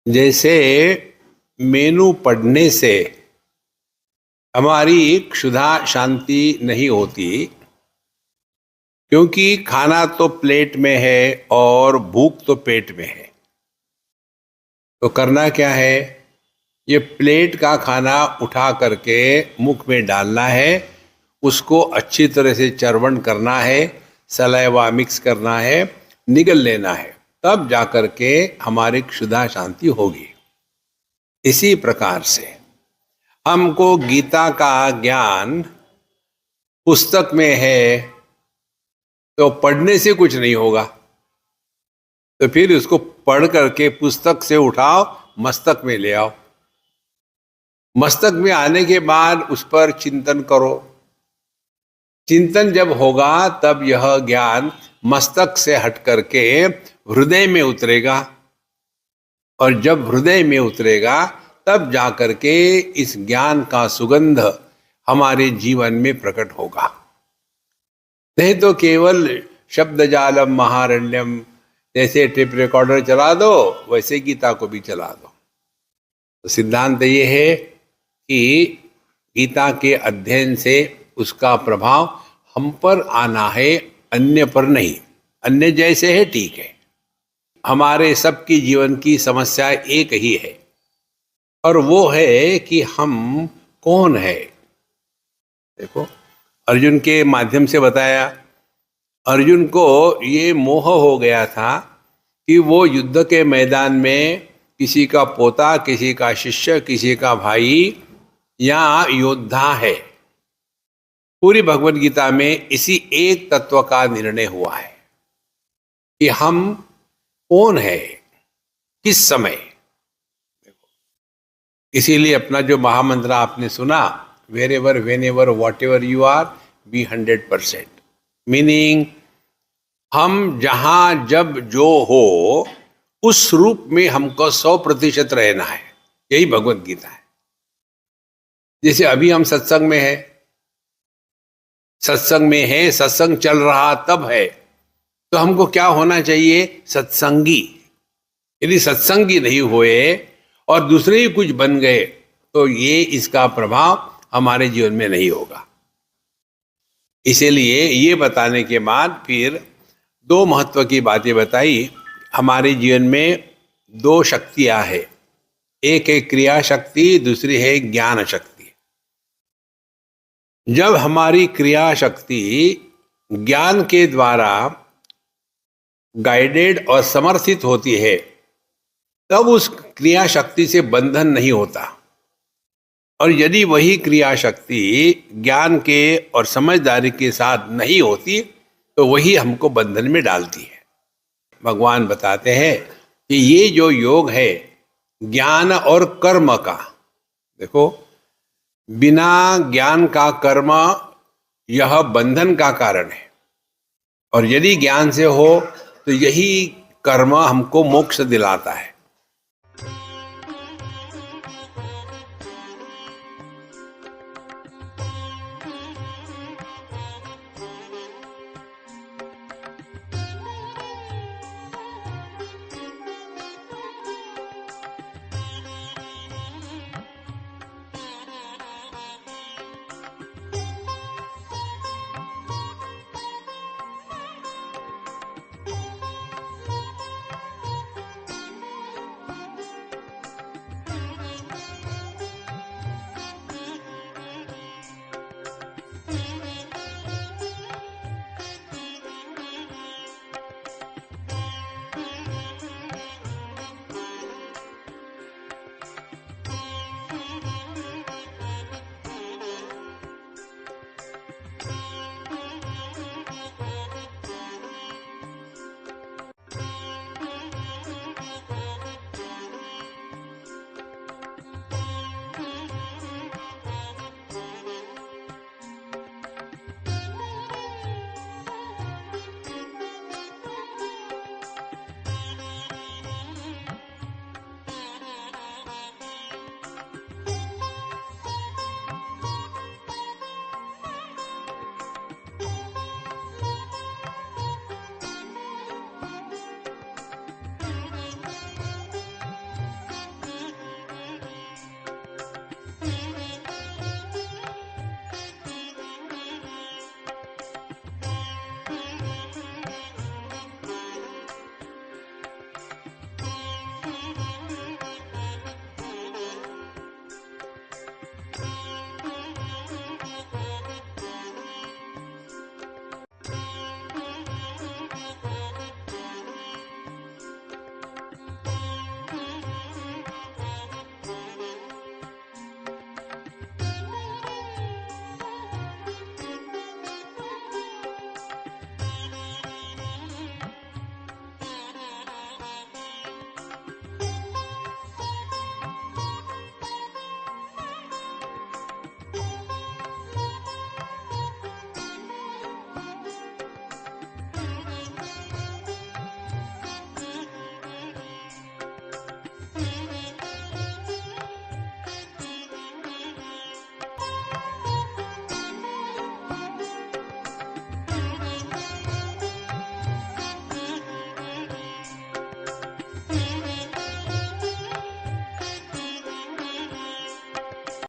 जैसे मेनू पढ़ने से हमारी क्षुधा शांति नहीं होती, क्योंकि खाना तो प्लेट में है और भूख तो पेट में है। तो करना क्या है, ये प्लेट का खाना उठा करके मुख में डालना है, उसको अच्छी तरह से चर्वण करना है, सलाइवा मिक्स करना है, निगल लेना है, तब जाकर के हमारी क्षुधा शांति होगी। इसी प्रकार से हमको गीता का ज्ञान पुस्तक में है तो पढ़ने से कुछ नहीं होगा, तो फिर उसको पढ़ करके पुस्तक से उठाओ, मस्तक में ले आओ। मस्तक में आने के बाद उस पर चिंतन करो। चिंतन जब होगा तब यह ज्ञान मस्तक से हट करके हृदय में उतरेगा, और जब हृदय में उतरेगा तब जाकर के इस ज्ञान का सुगंध हमारे जीवन में प्रकट होगा। नहीं तो केवल शब्द जालम महारण्यम, जैसे टेप रिकॉर्डर चला दो वैसे गीता को भी चला दो। तो सिद्धांत ये है कि गीता के अध्ययन से उसका प्रभाव हम पर आना है, अन्य पर नहीं। अन्य जैसे है ठीक है, हमारे सबकी जीवन की समस्या एक ही है, और वो है कि हम कौन है। देखो, अर्जुन के माध्यम से बताया, अर्जुन को ये मोह हो गया था कि वो युद्ध के मैदान में किसी का पोता, किसी का शिष्य, किसी का भाई या योद्धा है। पूरी भगवद गीता में इसी एक तत्व का निर्णय हुआ है कि हम कौन है, किस समय। इसीलिए अपना जो महामंत्र आपने सुना, wherever whenever whatever you are be 100%, meaning हम जहां जब जो हो उस रूप में हमको 100% रहना है। यही भगवद गीता है। जैसे अभी हम सत्संग में है, सत्संग चल रहा तब है, तो हमको क्या होना चाहिए, सत्संगी। यदि सत्संगी नहीं हुए और दूसरे ही कुछ बन गए तो ये इसका प्रभाव हमारे जीवन में नहीं होगा। इसीलिए ये बताने के बाद फिर दो महत्व की बातें बताई। हमारे जीवन में दो शक्तियां हैं, एक है क्रिया शक्ति, दूसरी है ज्ञान शक्ति। जब हमारी क्रिया शक्ति ज्ञान के द्वारा गाइडेड और समर्थित होती है, तब उस क्रिया शक्ति से बंधन नहीं होता। और यदि वही क्रिया शक्ति ज्ञान के और समझदारी के साथ नहीं होती तो वही हमको बंधन में डालती है। भगवान बताते हैं कि ये जो योग है ज्ञान और कर्म का, देखो बिना ज्ञान का कर्म यह बंधन का कारण है, और यदि ज्ञान से हो तो यही कर्म हमको मोक्ष दिलाता है।